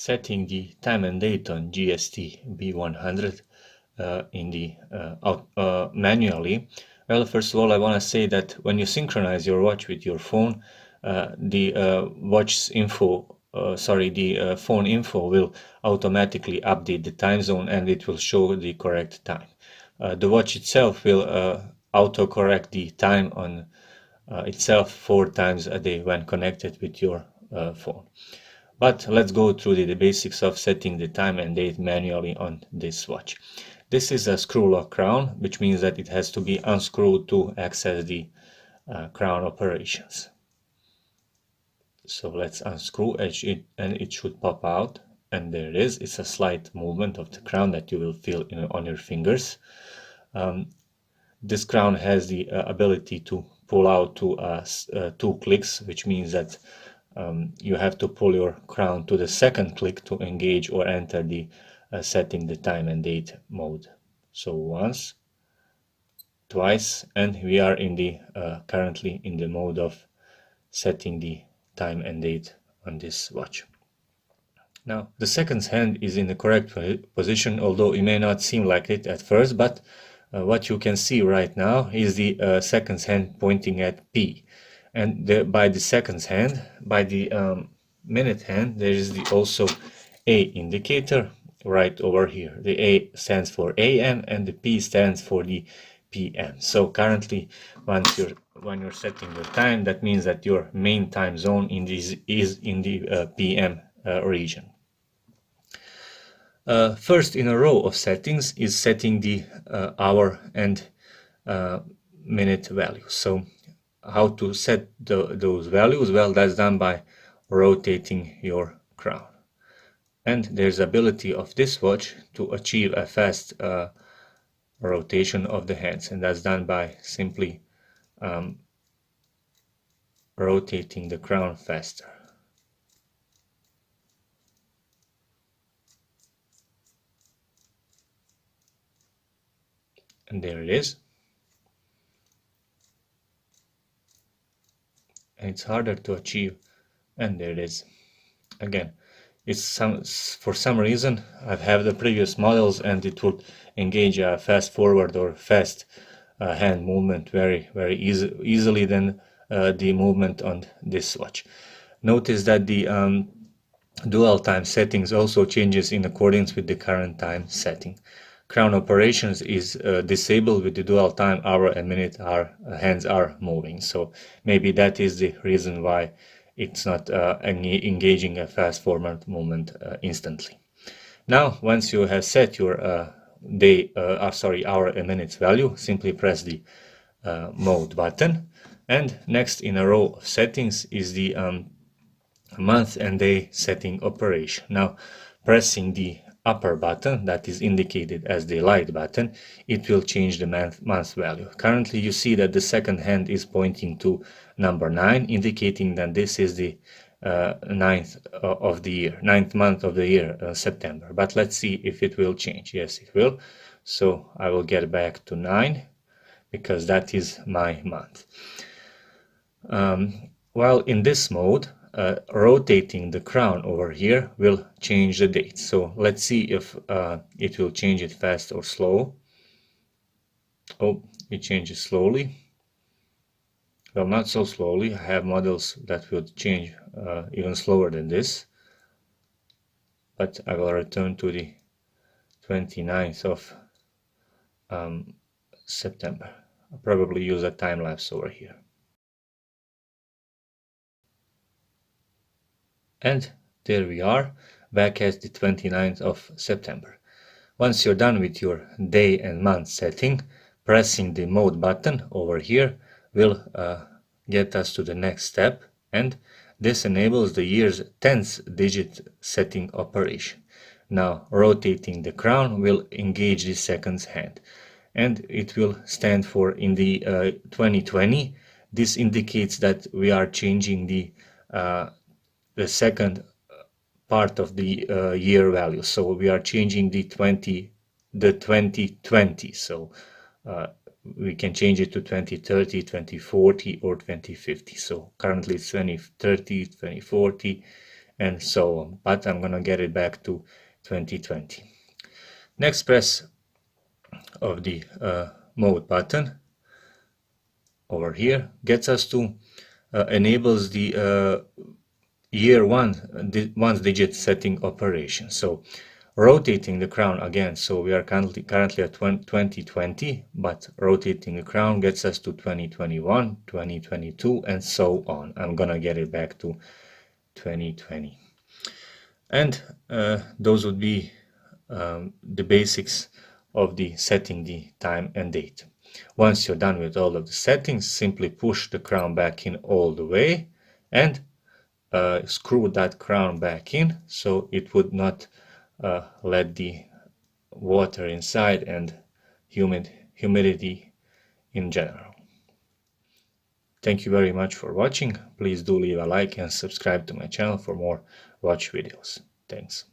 setting the time and date on GST-B100 manually. Well, first of all, I want to say that when you synchronize your watch with your phone, the phone info will automatically update the time zone and it will show the correct time. The watch itself will autocorrect the time on itself 4 times a day when connected with your phone. But let's go through the basics of setting the time and date manually on this watch. This is a screw lock crown, which means that it has to be unscrewed to access the crown operations. So let's unscrew it and it should pop out, and there it is. It's a slight movement of the crown that you will feel on your fingers. This crown has the ability to pull out to 2 clicks, which means that you have to pull your crown to the second click to engage or enter the setting the time and date mode. So once, twice, and we are in the currently in the mode of setting the time and date on this watch. Now the seconds hand is in the correct position, although it may not seem like it at first, but what you can see right now is the seconds hand pointing at P. And by the seconds hand, by the minute hand, there is also A indicator right over here. The A stands for AM and the P stands for the PM. So currently, when you're setting your time, that means that your main time zone is in the PM region. First in a row of settings is setting the hour and minute value. So how to set those values? Well, that's done by rotating your crown. And there's ability of this watch to achieve a fast rotation of the hands, and that's done by simply rotating the crown faster. And there it is. And it's harder to achieve, and there it is. Again, for some reason I've had the previous models and it would engage a fast forward or fast hand movement very easily than the movement on this watch. Notice that the dual time settings also changes in accordance with the current time setting. Crown operations is disabled with the dual time hour and minute hands are moving. So maybe that is the reason why it's not engaging a fast forward movement instantly. Now, once you have set your hour and minutes value, simply press the mode button. And next in a row of settings is the month and day setting operation. Now, pressing the upper button that is indicated as the light button, it will change the month value. Currently you see that the second hand is pointing to number 9, indicating that this is the ninth month of the year, September. But let's see if it will change. Yes, it will. So I will get back to 9 because that is my month. While in this mode, rotating the crown over here will change the date. So let's see if it will change it fast or slow. Oh, it changes slowly. Well, not so slowly. I have models that will change even slower than this. But I will return to the 29th of September. I'll probably use a time lapse over here. And there we are, back at the 29th of September. Once you're done with your day and month setting, pressing the mode button over here will get us to the next step, and this enables the year's 10th digit setting operation. Now, rotating the crown will engage the seconds hand, and it will stand for in the 2020. This indicates that we are changing the second part of the year value. So we are changing the 2020. So we can change it to 2030, 2040, or 2050. So currently it's 2030, 2040, and so on, but I'm gonna get it back to 2020. Next press of the mode button over here gets us to enables the year one digit setting operation. So rotating the crown again, so we are currently at 2020, but rotating the crown gets us to 2021, 2022, and so on. I'm gonna get it back to 2020. And those would be the basics of the setting the time and date. Once you're done with all of the settings, simply push the crown back in all the way and screw that crown back in so it would not let the water inside and humidity in general. Thank you very much for watching. Please do leave a like and subscribe to my channel for more watch videos. Thanks.